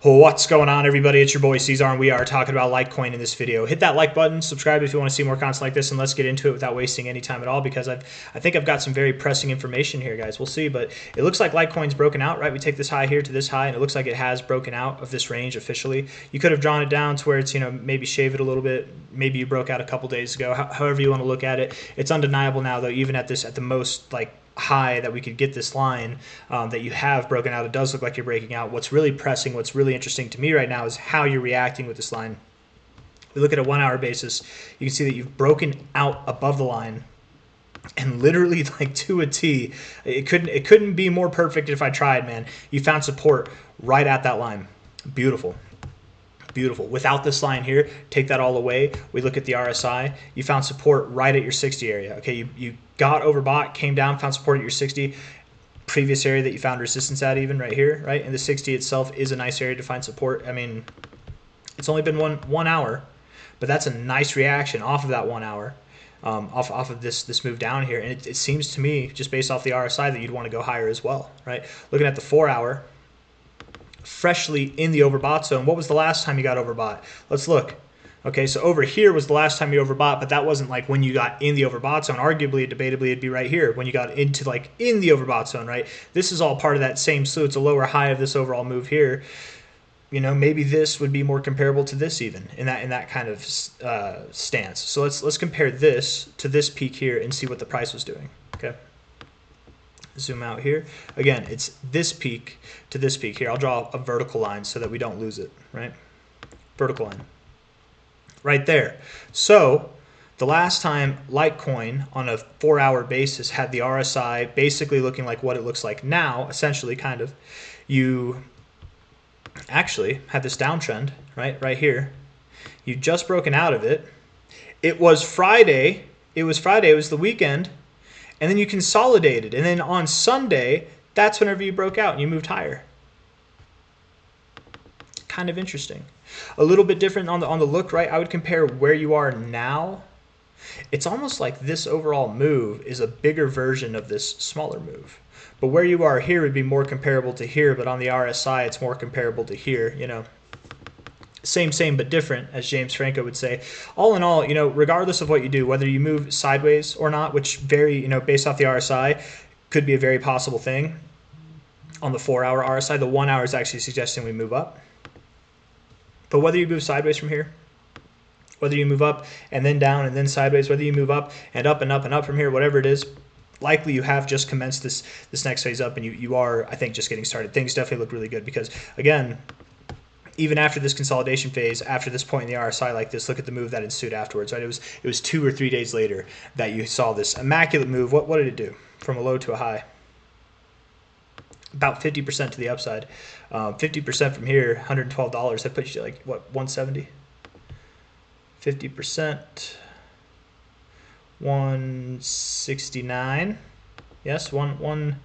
What's going on, everybody? It's your boy C-Zar, and we are talking about Litecoin in this video. Hit that like button, subscribe if you want to see more content like this, and let's get into it without wasting any time at all, because I think I've got some very pressing information here, guys. We'll see, but it looks like Litecoin's broken out, right? We take this high here to this high, and it looks like it has broken out of this range officially. You could have drawn it down to where it's, maybe shave it a little bit. Maybe you broke out a couple days ago. However you want to look at it. It's undeniable now, though, even at the most, high that we could get this line that you have broken out. It does look like you're breaking out. What's really pressing, what's really interesting to me right now is how you're reacting with this line. We look at a 1 hour basis, you can see that you've broken out above the line and literally to a T. It couldn't be more perfect if I tried, man. You found support right at that line. Beautiful. Beautiful. Without this line here, take that all away. We look at the RSI. You found support right at your 60 area. Okay, you got overbought, came down, found support at your 60. Previous area that you found resistance at, even right here, right? And the 60 itself is a nice area to find support. I mean, it's only been one hour, but that's a nice reaction off of that 1 hour, off of this move down here. And it seems to me, just based off the RSI, that you'd want to go higher as well, right? Looking at the 4 hour, freshly in the overbought zone. What was the last time you got overbought? Let's look. Okay, so over here was the last time you overbought, but that wasn't like when you got in the overbought zone. Arguably, debatably, it'd be right here when you got into in the overbought zone, right? This is all part of that same slew. It's a lower high of this overall move here. Maybe this would be more comparable to this even in that kind of stance. So let's compare this to this peak here and see what the price was doing. Okay. Zoom out here. Again, it's this peak to this peak here. I'll draw a vertical line so that we don't lose it, right? Vertical line. Right there. So the last time Litecoin on a 4 hour basis had the RSI basically looking like what it looks like now, essentially, kind of, you actually had this downtrend, right here. You've just broken out of it. It was Friday. It was the weekend. And then you consolidated, and then on Sunday, that's whenever you broke out and you moved higher. Kind of interesting. A little bit different on the look, right? I would compare where you are now. It's almost like this overall move is a bigger version of this smaller move. But where you are here would be more comparable to here, but on the RSI, it's more comparable to here, Same, but different, as James Franco would say. All in all, regardless of what you do, whether you move sideways or not, which based off the RSI, could be a very possible thing. On the 4 hour RSI, the 1 hour is actually suggesting we move up. But whether you move sideways from here, whether you move up and then down and then sideways, whether you move up and up and up and up from here, whatever it is, likely you have just commenced this next phase up, and you are, I think, just getting started. Things definitely look really good because, again, even after this consolidation phase, after this point in the RSI like this, look at the move that ensued afterwards, right? It was 2 or 3 days later that you saw this immaculate move. What did it do? From a low to a high. About 50% to the upside. 50% from here, $112. That puts you what, 170? 50%, 169. Yes, one.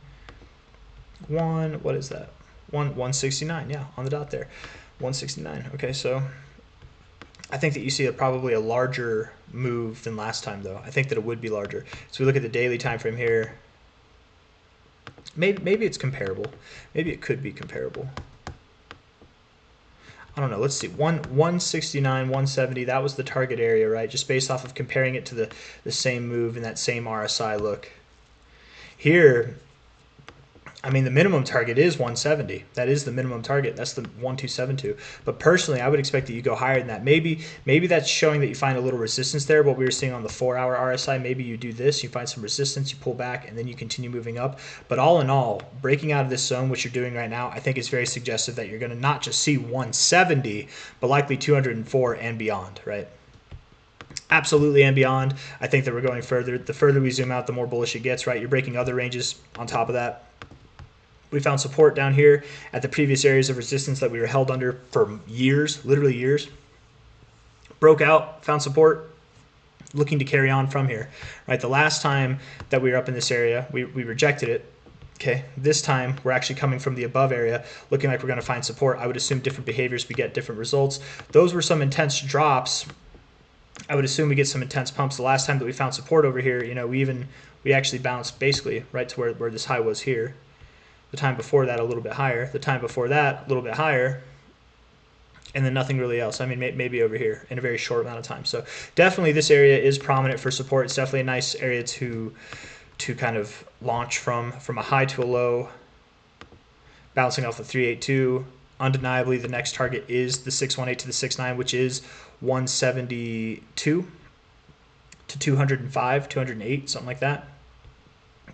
What is that? 169. Yeah, on the dot there. 169. Okay, so I think that you see probably a larger move than last time, though. I think that it would be larger. So we look at the daily time frame here. Maybe it's comparable. Maybe it could be comparable. I don't know. Let's see. 169, 170. That was the target area, right? Just based off of comparing it to the same move and that same RSI look. Here, I mean, the minimum target is 170. That is the minimum target. That's the 1272. But personally, I would expect that you go higher than that. Maybe that's showing that you find a little resistance there. What we were seeing on the 4 hour RSI, maybe you do this, you find some resistance, you pull back, and then you continue moving up. But all in all, breaking out of this zone, which you're doing right now, I think is very suggestive that you're going to not just see 170, but likely 204 and beyond, right? Absolutely and beyond. I think that we're going further. The further we zoom out, the more bullish it gets, right? You're breaking other ranges on top of that. We found support down here at the previous areas of resistance that we were held under for years, literally years. Broke out, found support, looking to carry on from here. Right, the last time that we were up in this area, we rejected it. Okay, this time we're actually coming from the above area, looking like we're going to find support. I would assume different behaviors, we get different results. Those were some intense drops. I would assume we get some intense pumps. The last time that we found support over here, we actually bounced basically right to where this high was here. The time before that, a little bit higher. The time before that, a little bit higher. and then nothing really else. I mean, maybe over here in a very short amount of time. So definitely this area is prominent for support. It's definitely a nice area to kind of launch from a high to a low, bouncing off the 382. Undeniably, the next target is the 618 to the 69, which is 172 to 205, 208, something like that.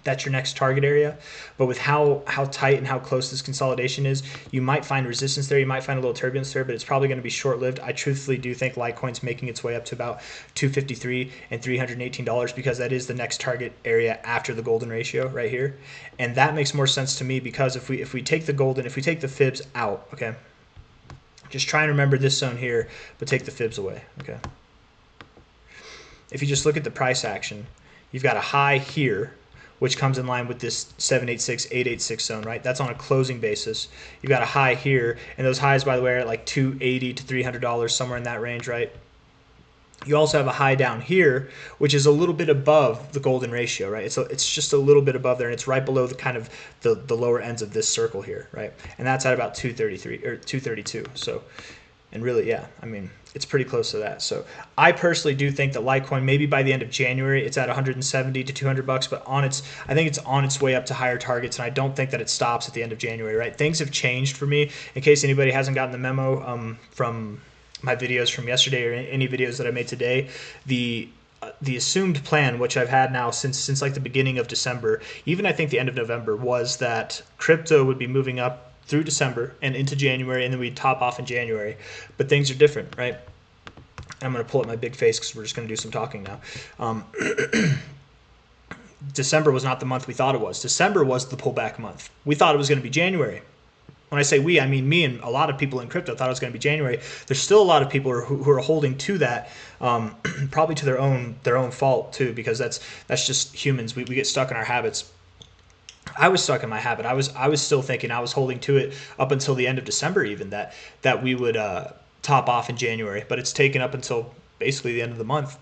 That's your next target area. But with how tight and how close this consolidation is, you might find resistance there. You might find a little turbulence there, but it's probably going to be short-lived. I truthfully do think Litecoin's making its way up to about $253 and $318 because that is the next target area after the golden ratio right here. And that makes more sense to me because if we take the golden, if we take the fibs out, okay, just try and remember this zone here, but take the fibs away, okay. If you just look at the price action, you've got a high here, which comes in line with this 786, 886 zone, right? That's on a closing basis. You've got a high here, and those highs, by the way, are at like $280 to $300, somewhere in that range, right? You also have a high down here, which is a little bit above the golden ratio, right? It's just a little bit above there, and it's right below the kind of the lower ends of this circle here, right? And that's at about 233 or 232. So, and really, yeah, I mean, it's pretty close to that. So I personally do think that Litecoin, maybe by the end of January, it's at 170 to 200 bucks, but I think it's on its way up to higher targets, and I don't think that it stops at the end of January, right? Things have changed for me. In case anybody hasn't gotten the memo from my videos from yesterday or any videos that I made today, the assumed plan, which I've had now since like the beginning of December, even I think the end of November, was that crypto would be moving up through December and into January, and then we'd top off in January. But things are different, right? I'm going to pull up my big face because we're just going to do some talking now. December was not the month we thought it was. December was the pullback month. We thought it was going to be January. When I say we, I mean me and a lot of people in crypto thought it was going to be January. There's still a lot of people who are holding to that, probably to their own fault too, because that's just humans. We get stuck in our habits. I was stuck in my habit. I was still thinking, I was holding to it up until the end of December even, that we would top off in January, but it's taken up until basically the end of the month,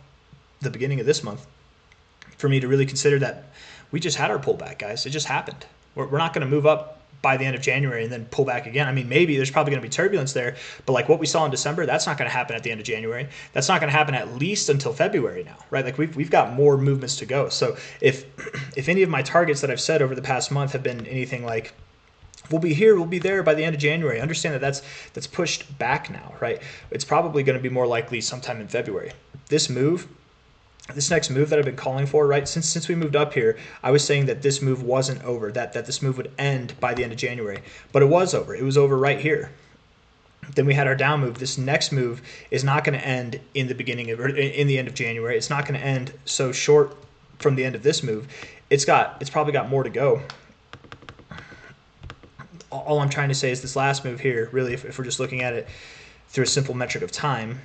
the beginning of this month, for me to really consider that we just had our pullback, guys. It just happened. We're not going to move up by the end of January and then pull back again. I mean, maybe there's probably going to be turbulence there, but like what we saw in December, that's not going to happen at the end of January. That's not going to happen at least until February now, right? Like we've got more movements to go. So if any of my targets that I've set over the past month have been anything like, we'll be here, we'll be there by the end of January, understand that that's pushed back now, right? It's probably going to be more likely sometime in February. This next move that I've been calling for, right? Since we moved up here, I was saying that this move wasn't over, that this move would end by the end of January, but it was over. It was over right here. Then we had our down move. This next move is not going to end in the beginning of, or in the end of January. It's not going to end so short from the end of this move. It's probably got more to go. All I'm trying to say is this last move here, really, if we're just looking at it through a simple metric of time,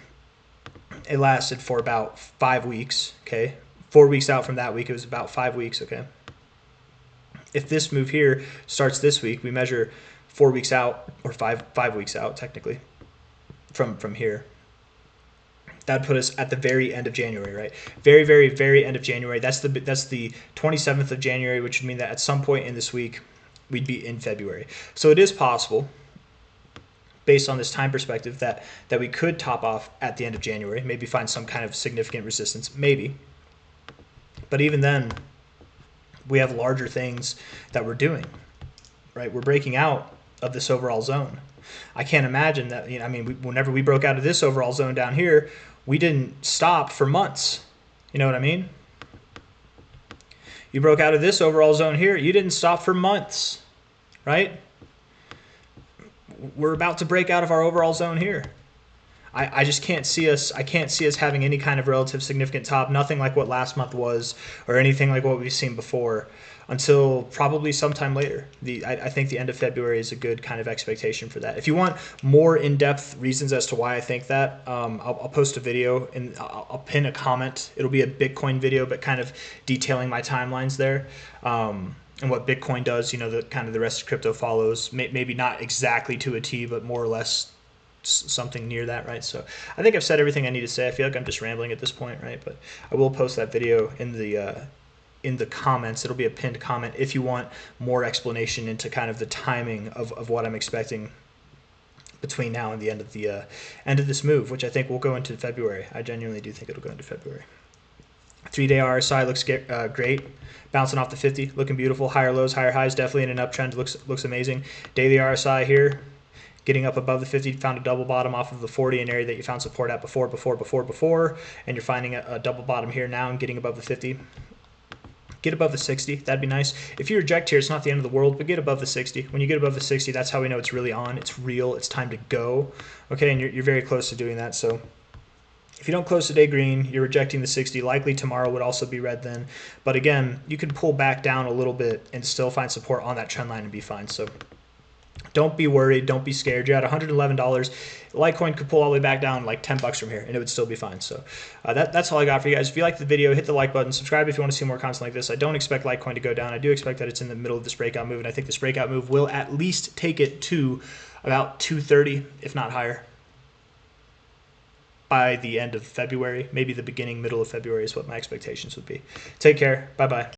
it lasted for about 5 weeks, okay? 4 weeks out from that week, it was about 5 weeks, okay? If this move here starts this week, we measure 4 weeks out, or five weeks out, technically, from here. That'd put us at the very end of January, right? Very, very, very end of January. That's the 27th of January, which would mean that at some point in this week, we'd be in February. So it is possible, based on this time perspective, that we could top off at the end of January, maybe find some kind of significant resistance, maybe. But even then, we have larger things that we're doing, right? We're breaking out of this overall zone. I can't imagine that, I mean, whenever we broke out of this overall zone down here, we didn't stop for months. You know what I mean? You broke out of this overall zone here, you didn't stop for months, right? We're about to break out of our overall zone here. I just can't see us. I can't see us having any kind of relative significant top, nothing like what last month was, or anything like what we've seen before, until probably sometime later. I think the end of February is a good kind of expectation for that. If you want more in-depth reasons as to why I think that, I'll post a video and I'll pin a comment. It'll be a Bitcoin video, but kind of detailing my timelines there. And what Bitcoin does, the kind of the rest of crypto follows, maybe not exactly to a T, but more or less something near that, right? So I think I've said everything I need to say. I feel like I'm just rambling at this point, right? But I will post that video in the comments. It'll be a pinned comment if you want more explanation into kind of the timing of what I'm expecting between now and the end of this move, which I think will go into February. I genuinely do think it'll go into February. 3-day RSI looks great, bouncing off the 50, looking beautiful. Higher lows, higher highs, definitely in an uptrend. Looks amazing. Daily RSI here, getting up above the 50, found a double bottom off of the 40, an area that you found support at before, and you're finding a double bottom here now and getting above the 50. Get above the 60, that'd be nice. If you reject here, it's not the end of the world, but get above the 60. When you get above the 60, that's how we know it's really on, it's real, it's time to go. Okay, and you're very close to doing that. So if you don't close today green, you're rejecting the 60. Likely tomorrow would also be red then. But again, you can pull back down a little bit and still find support on that trend line and be fine. So don't be worried. Don't be scared. You're at $111. Litecoin could pull all the way back down like 10 bucks from here, and it would still be fine. So that's all I got for you guys. If you liked the video, hit the like button. Subscribe if you want to see more content like this. I don't expect Litecoin to go down. I do expect that it's in the middle of this breakout move, and I think this breakout move will at least take it to about 230, if not higher, by the end of February. Maybe the beginning, middle of February is what my expectations would be. Take care. Bye-bye.